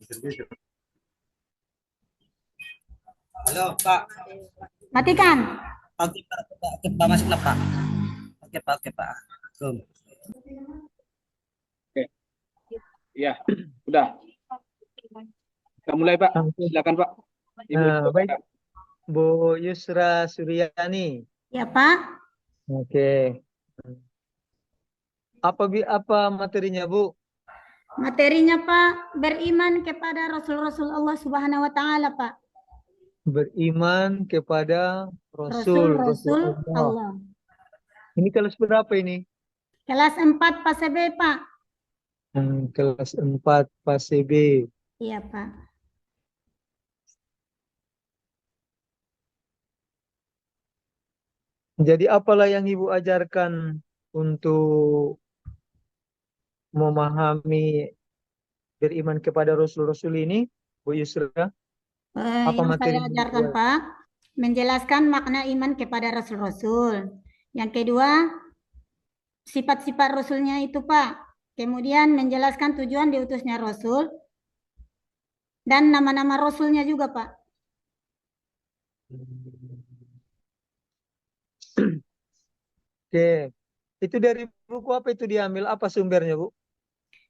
Halo Pak, Matikan. oke Pak, oke Pak masuk lah Pak. Oke Pak. Kum. Oke, iya, udah. Kita mulai Pak. Oke. Silakan Pak. Ibu Baik, kepada. Bu Yusra Suryani. Ya, Pak. Oke. Apa materinya, Bu? Materinya, Pak, beriman kepada Rasul-Rasul Allah Subhanahu wa taala, Pak. Beriman kepada Rasul Rasul-Rasul Allah. Allah. Ini kelas berapa ini? Kelas 4 Pas B, Pak. Kelas 4 Fase B. Iya, Pak. Jadi apalah yang Ibu ajarkan untuk memahami beriman kepada Rasul-Rasul ini, Bu Yusra? Apa Yang saya materi yang ajarkan, dibuat? Pak, menjelaskan makna iman kepada Rasul-Rasul. Yang kedua, sifat-sifat Rasulnya itu, Pak. Kemudian menjelaskan tujuan diutusnya Rasul dan nama-nama Rasulnya juga, Pak. Oke. Itu dari buku apa itu diambil? Apa sumbernya, Bu?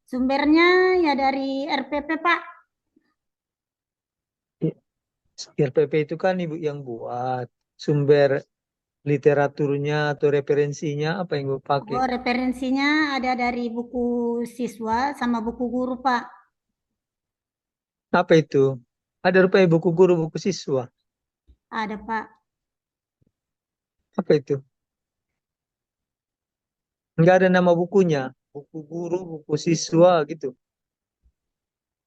Sumbernya ya dari RPP, Pak. RPP itu kan Ibu yang buat. Sumber literaturnya atau referensinya apa yang Ibu pakai? Oh, referensinya ada dari buku siswa sama buku guru, Pak. Apa itu? Ada rupanya buku guru, buku siswa. Ada, Pak. Apa itu? Enggak ada nama bukunya. Buku guru, buku siswa gitu.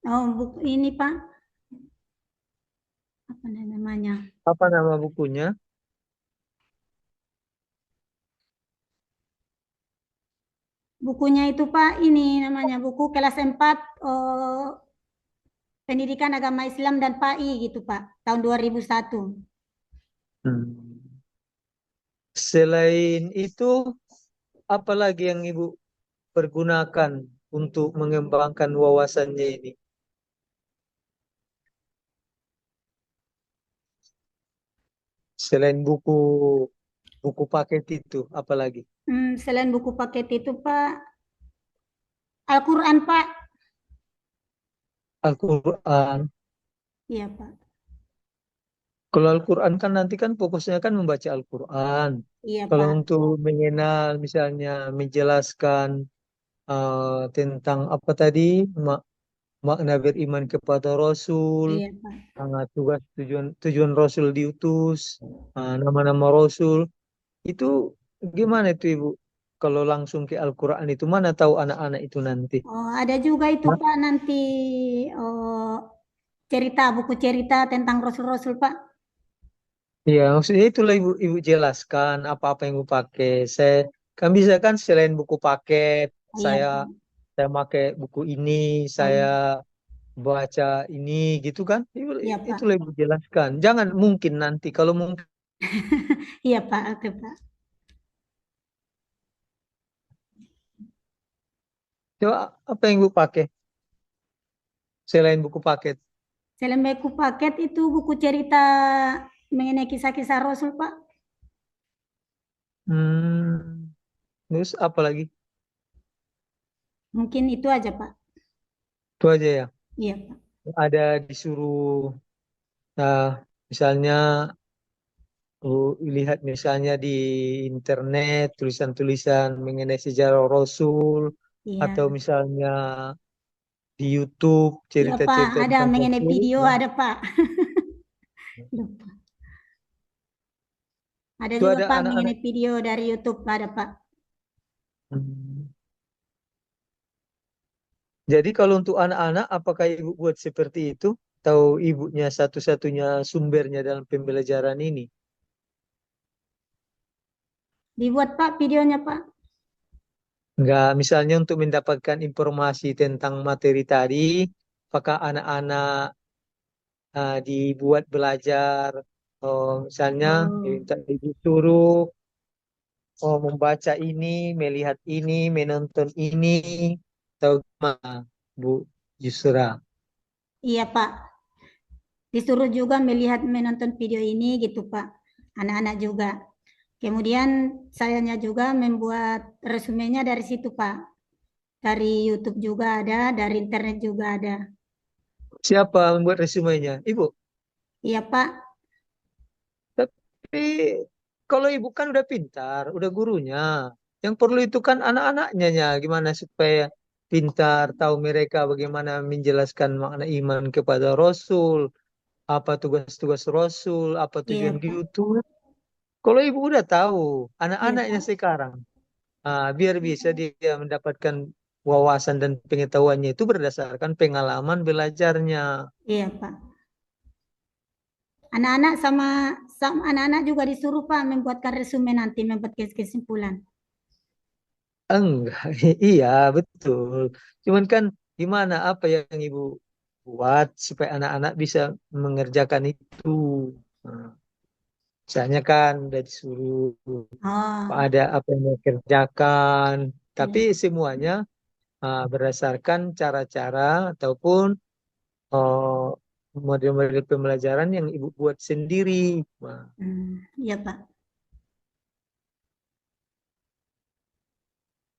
Oh, buku ini, Pak. Apa namanya? Apa nama bukunya? Bukunya itu, Pak, ini namanya buku kelas 4 Pendidikan Agama Islam dan PAI gitu, Pak. Tahun 2001. Hmm. Selain itu, apa lagi yang Ibu pergunakan untuk mengembangkan wawasannya ini? Selain buku paket itu, apa lagi? Selain buku paket itu, Pak, Al-Quran, Pak. Al-Quran. Iya, Pak. Kalau Al-Quran kan nanti kan fokusnya kan membaca Al-Quran. Iya, Kalau Pak. untuk mengenal misalnya menjelaskan tentang apa tadi mak- makna beriman kepada Rasul, Iya, Pak. tugas tujuan tujuan Rasul diutus, nama-nama Rasul itu gimana itu Ibu? Kalau langsung ke Al-Quran itu mana tahu anak-anak itu nanti? Oh, ada juga itu, Hah? Pak, nanti buku cerita tentang Rasul-Rasul, Pak. Iya, maksudnya itulah ibu jelaskan apa-apa yang ibu pakai. Saya kan bisa kan selain buku paket, Iya, saya Pak. saya pakai buku ini, Oh, saya iya. baca ini gitu kan? Iya, Pak. Itulah ibu jelaskan. Jangan mungkin nanti kalau mungkin Iya, Pak. Oke, Pak. coba apa yang ibu pakai selain buku paket? Selain buku paket itu buku cerita mengenai kisah-kisah Rasul, Pak. Hmm, terus apa lagi? Mungkin itu aja, Pak. Itu aja ya. Iya, Pak. Ada disuruh misalnya lihat misalnya di internet tulisan-tulisan mengenai sejarah Rasul atau Iya. misalnya di YouTube Iya, Pak. cerita-cerita Ada tentang mengenai Rasul video, ya. ada, Pak. Lupa. Ada Itu juga, ada Pak, anak-anak. mengenai video dari YouTube, ada, Pak. Hmm. Jadi kalau untuk anak-anak apakah ibu buat seperti itu? Atau ibunya satu-satunya sumbernya dalam pembelajaran ini? Dibuat, Pak, videonya, Pak. Enggak, misalnya untuk mendapatkan informasi tentang materi tadi, apakah anak-anak dibuat belajar, misalnya Oh. diminta ibu suruh membaca ini, melihat ini, menonton ini, atau gimana, Bu Yusra? Iya Pak, disuruh juga melihat menonton video ini gitu Pak, anak-anak juga. Kemudian sayanya juga membuat resumenya dari situ Pak, dari YouTube juga ada, dari internet juga ada. Siapa membuat resumenya? Ibu. Iya Pak, Tapi kalau ibu kan udah pintar, udah gurunya. Yang perlu itu kan anak-anaknya nya. Gimana supaya pintar, tahu mereka bagaimana menjelaskan makna iman kepada Rasul, apa tugas-tugas Rasul, apa iya tujuan Pak, diutus. Kalau ibu udah tahu, iya anak-anaknya Pak, sekarang, biar bisa dia mendapatkan wawasan dan pengetahuannya itu berdasarkan pengalaman belajarnya. iya Pak. Anak-anak sama anak-anak juga disuruh Pak membuatkan resume nanti, membuat kesimpulan. Enggak, iya betul. Cuman kan gimana apa yang ibu buat supaya anak-anak bisa mengerjakan itu. Nah, misalnya kan udah disuruh Oh, ada apa yang mau kerjakan, tapi iya. semuanya berdasarkan cara-cara ataupun uh, model-model pembelajaran yang ibu buat sendiri. Nah, Iya Pak,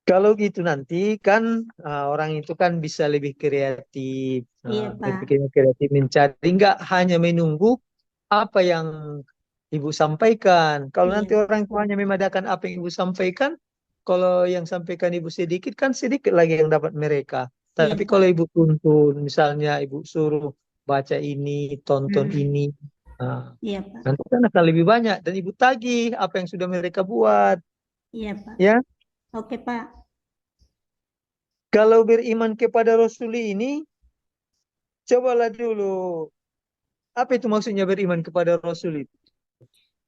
kalau gitu nanti kan orang itu kan bisa lebih kreatif, iya Pak, lebih kreatif mencari, nggak hanya menunggu apa yang ibu sampaikan. Kalau iya, nanti orang tuanya memadakan apa yang ibu sampaikan, kalau yang sampaikan ibu sedikit kan sedikit lagi yang dapat mereka. iya Tapi Pak. kalau ibu tuntun, misalnya ibu suruh baca ini, tonton Hmm, ini, nah, iya Pak, nanti kan akan lebih banyak dan ibu tagih apa yang sudah mereka buat, iya Pak. ya. Oke Pak. Kalau beriman kepada Rasul ini, cobalah dulu. Apa itu maksudnya beriman kepada Rasul itu?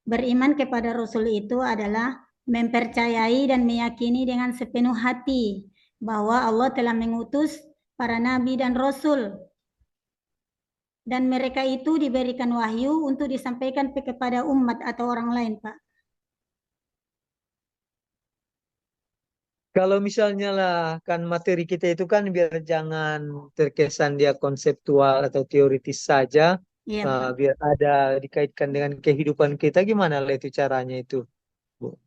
Beriman kepada Rasul itu adalah mempercayai dan meyakini dengan sepenuh hati bahwa Allah telah mengutus para nabi dan rasul dan mereka itu diberikan wahyu untuk disampaikan kepada umat atau orang lain, Pak. Kalau misalnya lah, kan materi kita itu kan biar jangan terkesan dia konseptual atau teoritis saja, Iya, Pak. biar ada dikaitkan dengan kehidupan kita, gimana lah itu caranya itu, Bu?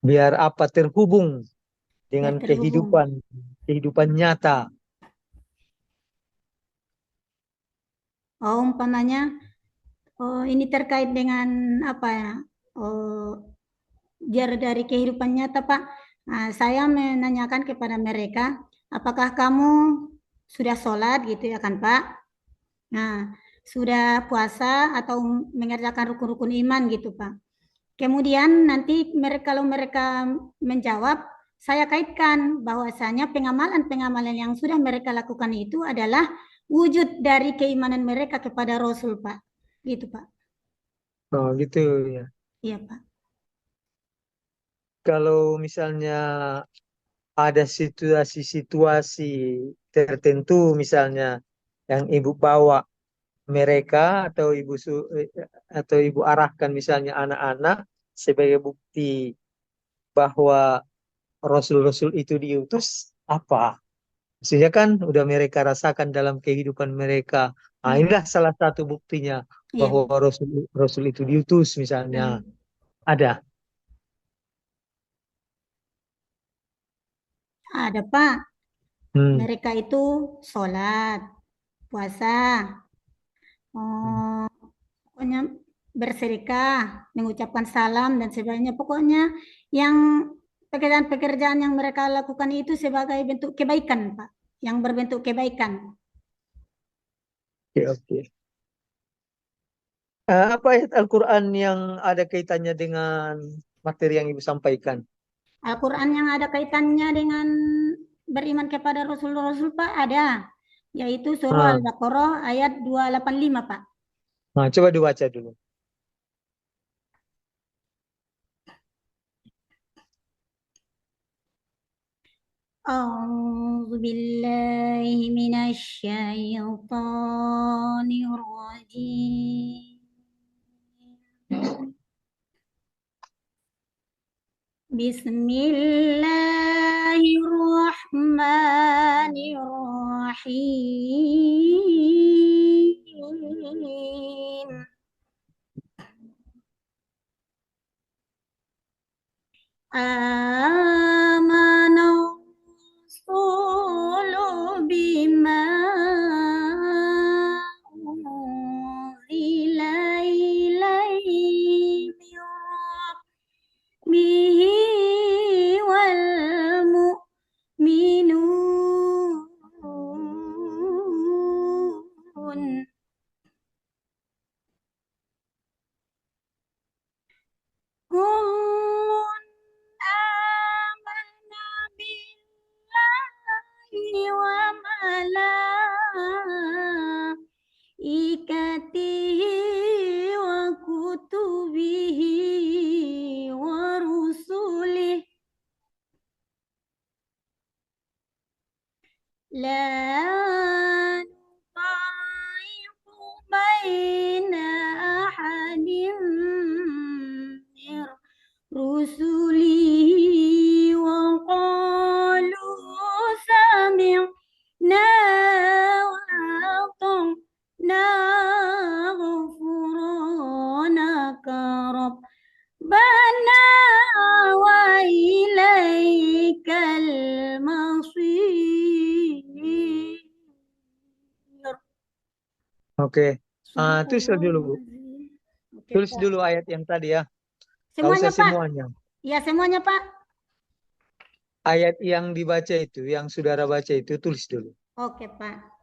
Biar apa terhubung Biar dengan terhubung. kehidupan, kehidupan nyata. Oh, umpamanya, oh, ini terkait dengan apa ya? Oh, biar dari kehidupan nyata, Pak. Nah, saya menanyakan kepada mereka, apakah kamu sudah sholat gitu ya kan, Pak? Nah, sudah puasa atau mengerjakan rukun-rukun iman gitu, Pak. Kemudian nanti mereka kalau mereka menjawab, saya kaitkan bahwasanya pengamalan-pengamalan yang sudah mereka lakukan itu adalah wujud dari keimanan mereka kepada Rasul, Pak. Gitu, Pak. Oh gitu ya. Iya, Pak. Kalau misalnya ada situasi-situasi tertentu misalnya yang ibu bawa mereka atau ibu arahkan misalnya anak-anak sebagai bukti bahwa Rasul-Rasul itu diutus apa? Maksudnya kan udah mereka rasakan dalam kehidupan mereka. Nah, Iya, inilah salah satu buktinya iya. bahwa Rasul Rasul itu diutus misalnya. Hmm. Ada. Ada, Pak. Hmm. Mereka itu sholat, puasa, oh, pokoknya bersedekah, mengucapkan salam dan sebagainya. Pokoknya yang pekerjaan-pekerjaan yang mereka lakukan itu sebagai bentuk kebaikan, Pak. Yang berbentuk kebaikan. Oke, oke. Apa ayat Al-Quran yang ada kaitannya dengan materi yang Ibu sampaikan? Al-Quran yang ada kaitannya dengan beriman kepada Rasul-Rasul, Pak, ada. Yaitu surah Ah, Al-Baqarah ayat 285, Pak. nah, coba dibaca dulu. أعوذ بالله من الشيطان الرجيم Bismillahirrahmanirrahim. Amana Rasulu bima unzila ilaihi min rabbihi wal mu'minun. Kullun amana billahi wa malaikatihi wa kutubihi wa rusulihi la nufarriqu baina ahadin min rusulihi wa qalu sami'na wa ata'na ghufranaka rabbana wa ilaikal masir. Oke. Tulis dulu, Bu. Oke, Tulis Pak. dulu ayat yang tadi ya. Gak Semuanya, usah Pak. semuanya. Ya, semuanya, Pak. Ayat yang dibaca itu, yang saudara baca itu, tulis dulu. Oke, Pak.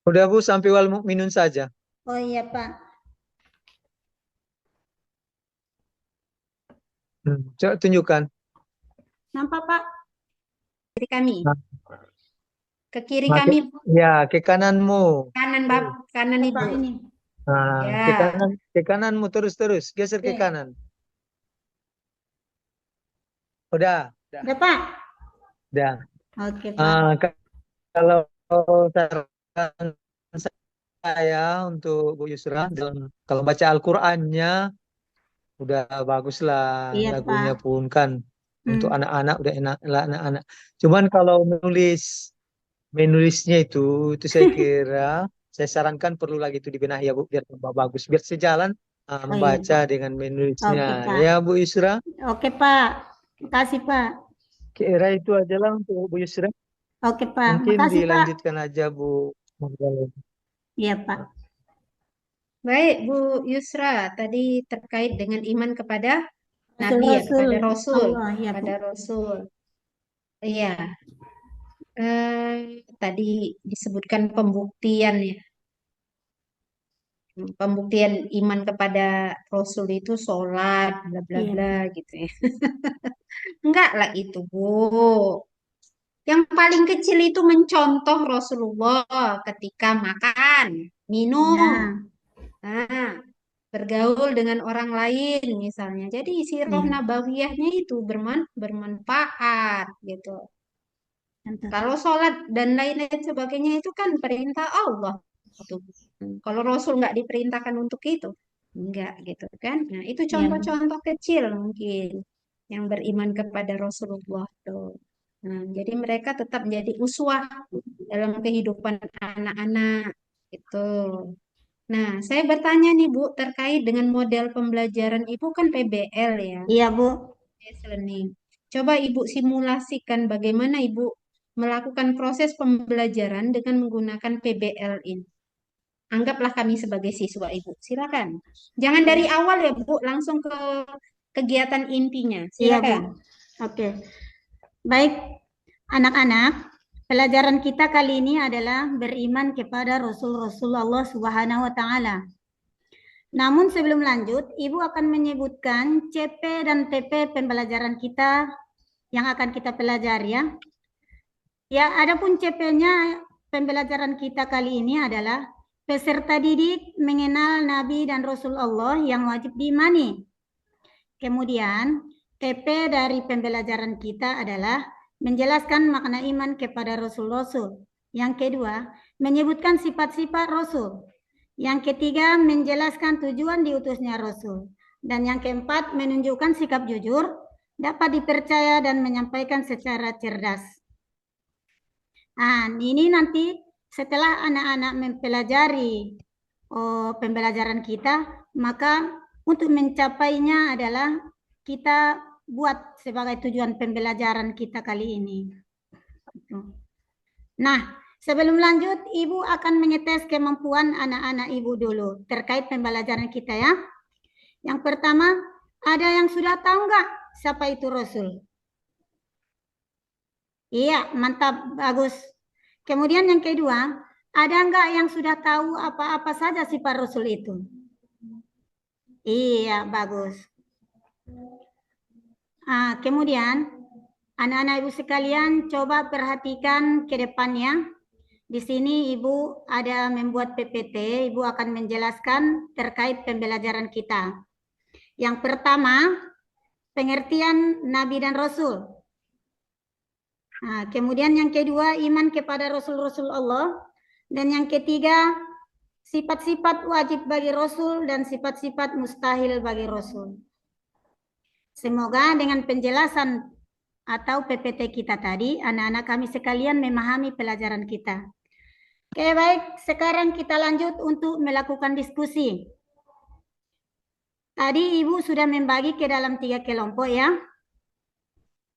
Udah, Bu, sampai wal mukminun saja. Oh iya, Pak. Coba tunjukkan. Nampak, Pak? Kiri kami. Nah, Ke kiri nah, kami, ya, ke kananmu. kanan, Bab, kanan Oh, Ibu. Pak, ini. Nah, Ya. ke kananmu terus geser ke Oke. kanan. Udah. Udah, Pak? Udah. Oke, Pak. Kalau saran saya untuk Bu Yusra, dan kalau baca Al-Qur'annya udah bagus lah, Iya, lagunya Pak. pun kan untuk Hmm. anak-anak udah enak lah anak-anak. Cuman kalau menulisnya itu saya kira saya sarankan perlu lagi itu dibenahi ya Bu, biar tambah bagus, biar sejalan Oh iya, membaca Pak. dengan Oke, menulisnya. Pak. Ya Bu Yusra, Oke, Pak. Makasih, Pak. kira itu aja lah untuk Bu Yusra. Oke, Pak. Mungkin Makasih, Pak. dilanjutkan aja Bu. Iya, Pak. Baik, Bu Yusra, tadi terkait dengan iman kepada Nabi ya, Rasul-Rasul kepada Rasul, Allah, ya, Bu. kepada Rasul. Iya, tadi disebutkan pembuktian ya, pembuktian iman kepada Rasul itu sholat, bla bla Iya. bla gitu ya. Enggak lah itu, Bu. Yang paling kecil itu mencontoh Rasulullah ketika makan, minum. Ya. Nah, bergaul dengan orang lain misalnya. Jadi sirah Iya. nabawiyahnya itu bermanfaat gitu. Contoh. Kalau sholat dan lain-lain sebagainya itu kan perintah Allah. Gitu. Kalau Rasul nggak diperintahkan untuk itu, enggak gitu kan. Nah, itu Iya, Bu. contoh-contoh kecil mungkin yang beriman kepada Rasulullah tuh. Nah, jadi mereka tetap menjadi uswah dalam kehidupan anak-anak itu. Nah, saya bertanya nih Bu, terkait dengan model pembelajaran Ibu kan PBL ya, Iya, Bu. based learning. Coba Ibu simulasikan bagaimana Ibu melakukan proses pembelajaran dengan menggunakan PBL ini. Anggaplah kami sebagai siswa Ibu. Silakan. Jangan dari awal ya Bu, langsung ke kegiatan intinya. Iya, Bu. Silakan. Oke. Baik, anak-anak, pelajaran kita kali ini adalah beriman kepada Rasul-Rasul Allah Subhanahu wa taala. Namun sebelum lanjut, Ibu akan menyebutkan CP dan TP pembelajaran kita yang akan kita pelajari ya. Ya, adapun CP-nya pembelajaran kita kali ini adalah peserta didik mengenal Nabi dan Rasul Allah yang wajib diimani. Kemudian, TP dari pembelajaran kita adalah menjelaskan makna iman kepada Rasul-Rasul. Yang kedua, menyebutkan sifat-sifat Rasul. Yang ketiga, menjelaskan tujuan diutusnya Rasul. Dan yang keempat, menunjukkan sikap jujur, dapat dipercaya dan menyampaikan secara cerdas. Nah, ini nanti setelah anak-anak mempelajari pembelajaran kita, maka untuk mencapainya adalah kita buat sebagai tujuan pembelajaran kita kali ini. Nah, sebelum lanjut, Ibu akan mengetes kemampuan anak-anak Ibu dulu terkait pembelajaran kita ya. Yang pertama, ada yang sudah tahu nggak siapa itu Rasul? Iya, mantap, bagus. Kemudian yang kedua, ada nggak yang sudah tahu apa-apa saja sifat Rasul itu? Iya, bagus. Kemudian, anak-anak Ibu sekalian, coba perhatikan ke depannya. Di sini Ibu ada membuat PPT, Ibu akan menjelaskan terkait pembelajaran kita. Yang pertama, pengertian Nabi dan Rasul. Kemudian yang kedua, iman kepada Rasul-Rasul Allah. Dan yang ketiga, sifat-sifat wajib bagi Rasul dan sifat-sifat mustahil bagi Rasul. Semoga dengan penjelasan atau PPT kita tadi, anak-anak kami sekalian memahami pelajaran kita. Oke, baik. Sekarang kita lanjut untuk melakukan diskusi. Tadi Ibu sudah membagi ke dalam 3 kelompok ya.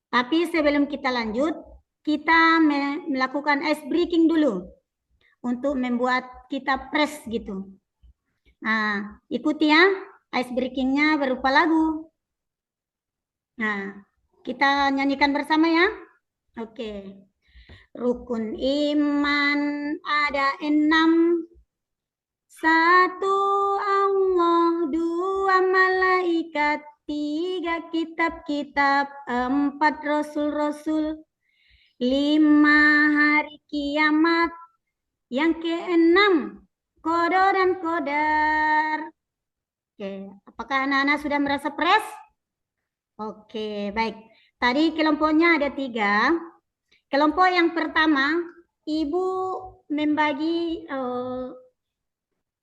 Tapi sebelum kita lanjut, kita melakukan ice breaking dulu untuk membuat kita press gitu. Nah, ikuti ya, ice breakingnya berupa lagu. Nah, kita nyanyikan bersama ya. Oke. Rukun iman ada 6. 1 Allah, 2 malaikat, 3 kitab-kitab, 4 rasul-rasul, 5 hari kiamat, yang ke-6 qada dan qadar. Oke, apakah anak-anak sudah merasa press? Oke, baik. Tadi kelompoknya ada 3. Kelompok yang pertama, Ibu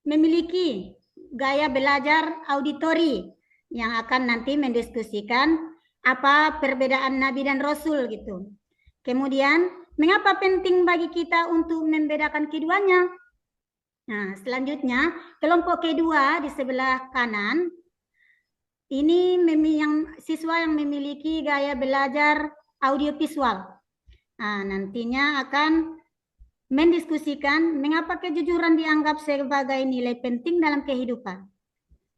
memiliki gaya belajar auditori yang akan nanti mendiskusikan apa perbedaan Nabi dan Rasul gitu. Kemudian, mengapa penting bagi kita untuk membedakan keduanya? Nah, selanjutnya, kelompok kedua di sebelah kanan, ini yang siswa yang memiliki gaya belajar audiovisual. Nah, nantinya akan mendiskusikan mengapa kejujuran dianggap sebagai nilai penting dalam kehidupan.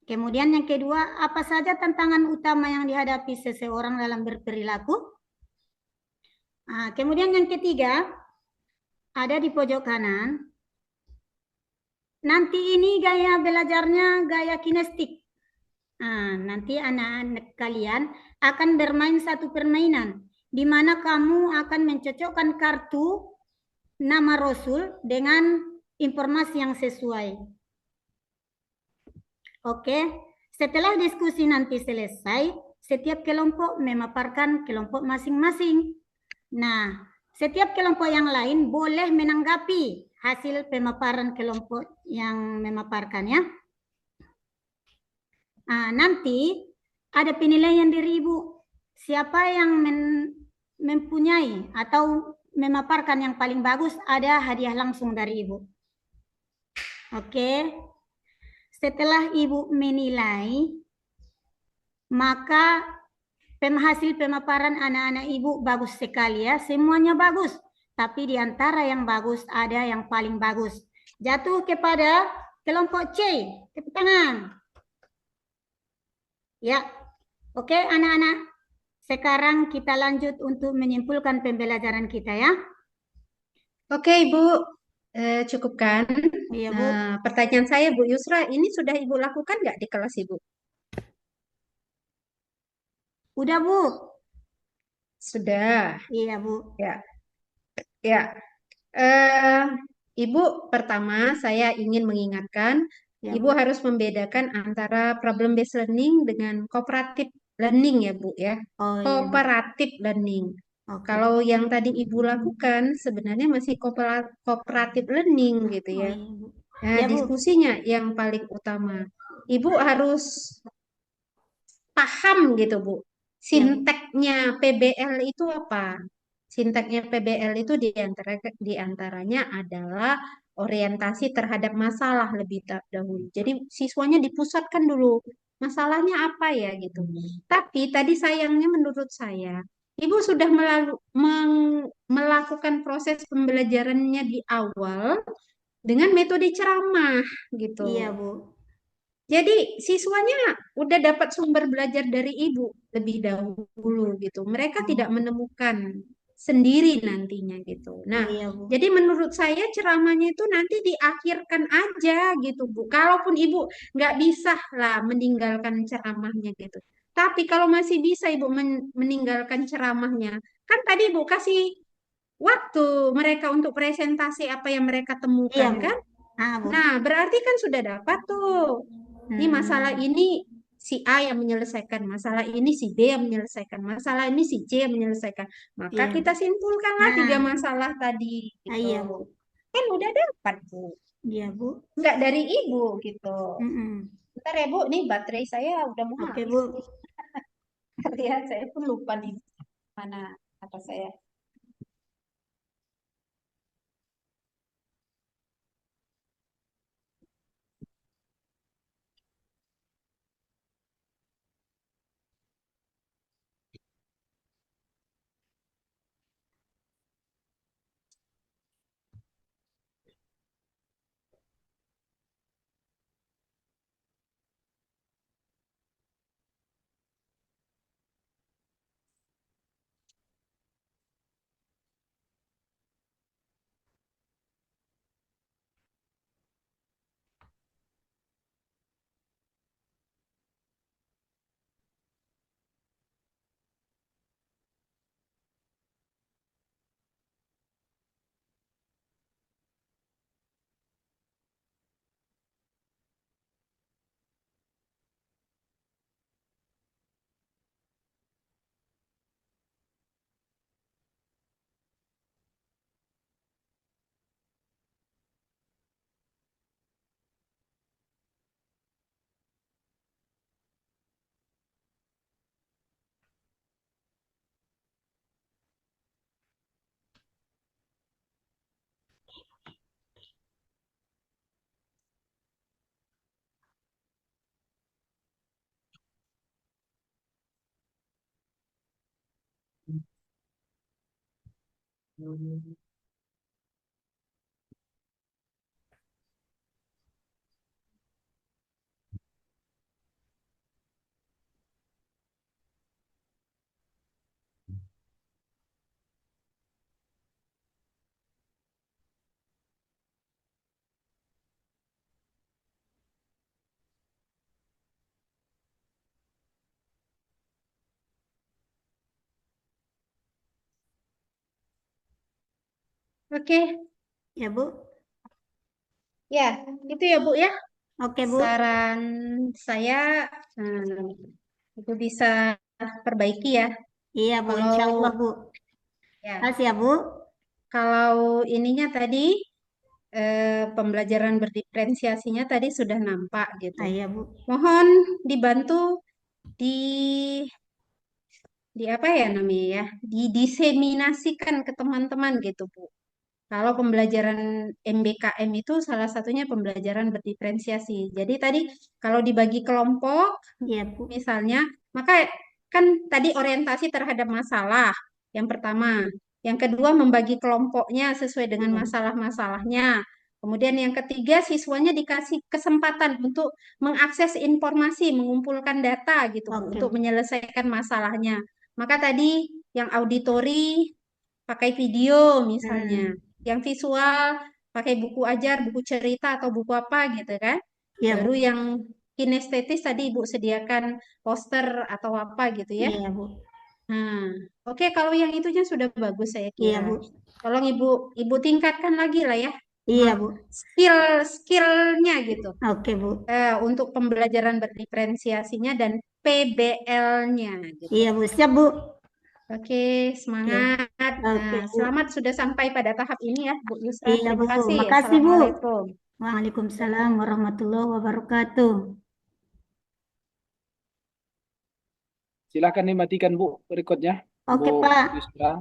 Kemudian yang kedua, apa saja tantangan utama yang dihadapi seseorang dalam berperilaku? Kemudian yang ketiga, ada di pojok kanan. Nanti ini gaya belajarnya gaya kinestik. Nanti anak-anak kalian akan bermain satu permainan, di mana kamu akan mencocokkan kartu nama Rasul dengan informasi yang sesuai. Oke, setelah diskusi nanti selesai, setiap kelompok memaparkan kelompok masing-masing. Nah, setiap kelompok yang lain boleh menanggapi hasil pemaparan kelompok yang memaparkan ya. Nanti ada penilaian dari Ibu. Siapa yang mempunyai atau memaparkan yang paling bagus, ada hadiah langsung dari Ibu. Oke. Setelah Ibu menilai, maka hasil pemaparan anak-anak Ibu bagus sekali ya. Semuanya bagus. Tapi di antara yang bagus ada yang paling bagus. Jatuh kepada kelompok C. Tepuk tangan. Ya. Oke anak-anak. Sekarang kita lanjut untuk menyimpulkan pembelajaran kita ya. Oke, Ibu. Cukup kan? Iya, Bu. Pertanyaan saya, Bu Yusra, ini sudah Ibu lakukan nggak di kelas Ibu? Udah, Bu. Sudah. Iya, Bu. Ya. Ya. Eh, Ibu, pertama saya ingin mengingatkan, Ya, Ibu Bu. harus membedakan antara problem based learning dengan cooperative learning ya, Bu ya. Oh, iya, Bu. Cooperative learning. Oke. Kalau yang tadi Ibu lakukan sebenarnya masih cooperative learning gitu Oh, ya. iya, Bu. Nah, Ya, Bu. diskusinya yang paling utama. Ibu harus paham gitu, Bu. Ya, Bu. Sinteknya PBL itu apa? Sinteknya PBL itu di antaranya adalah orientasi terhadap masalah lebih dahulu. Jadi siswanya dipusatkan dulu. Masalahnya apa ya gitu. Tapi tadi sayangnya menurut saya, Ibu sudah melakukan proses pembelajarannya di awal dengan metode ceramah gitu. Iya, Bu. Jadi siswanya udah dapat sumber belajar dari ibu lebih dahulu gitu. Mereka tidak menemukan sendiri nantinya gitu. Nah, Iya, Bu. jadi menurut saya ceramahnya itu nanti diakhirkan aja gitu, Bu. Kalaupun ibu nggak bisa lah meninggalkan ceramahnya gitu. Tapi kalau masih bisa ibu meninggalkan ceramahnya, kan tadi ibu kasih waktu mereka untuk presentasi apa yang mereka Iya, temukan Bu. kan? Ah, Bu. Nah, berarti kan sudah dapat tuh. Ini masalah ini si A yang menyelesaikan, masalah ini si B yang menyelesaikan, masalah ini si C yang menyelesaikan. Maka Iya, Bu. kita simpulkanlah tiga Nah, masalah tadi gitu. iya, Bu. Kan udah dapat, Bu. Iya, Bu. Nggak dari ibu gitu. Mm-mm. Bentar ya, Bu. Nih baterai saya udah mau Oke, habis. Bu. Lihat, saya pun lupa di mana kata saya. Oke, Ya, Bu. ya itu ya Bu ya. Oke, Bu. Saran saya itu bisa perbaiki ya. Iya, Bu. Insya Allah, Kalau Bu. ya, Kasih ya, Bu. kalau ininya tadi pembelajaran berdiferensiasinya tadi sudah nampak gitu. Ah, iya, Bu. Mohon dibantu di di apa ya namanya ya, didiseminasikan ke teman-teman gitu, Bu. Kalau pembelajaran MBKM itu salah satunya pembelajaran berdiferensiasi. Jadi tadi kalau dibagi kelompok Iya, Bu. misalnya, maka kan tadi orientasi terhadap masalah yang pertama. Yang kedua membagi kelompoknya sesuai dengan Iya. masalah-masalahnya. Kemudian yang ketiga siswanya dikasih kesempatan untuk mengakses informasi, mengumpulkan data gitu Bu, Oke, untuk Bu. menyelesaikan masalahnya. Maka tadi yang auditori pakai video misalnya, yang visual pakai buku ajar, buku cerita atau buku apa gitu kan. Iya, Bu. Baru yang kinestetis tadi Ibu sediakan poster atau apa gitu ya. Iya, Bu. Nah, oke kalau yang itunya sudah bagus saya Iya, kira. Bu. Tolong Ibu tingkatkan lagi lah ya Iya, Bu. skillnya gitu Oke, Bu. untuk pembelajaran berdiferensiasinya dan PBL-nya gitu. Iya, Bu. Siap, Bu. Oke, Oke. semangat. Oke, Nah, Bu. selamat sudah sampai pada tahap ini ya, Bu Yusra. Iya, Bu. Terima kasih. Makasih, Bu. Assalamualaikum. Waalaikumsalam warahmatullahi wabarakatuh. Silakan dimatikan Bu rekodnya, Oke, Bu Pak. Yusra.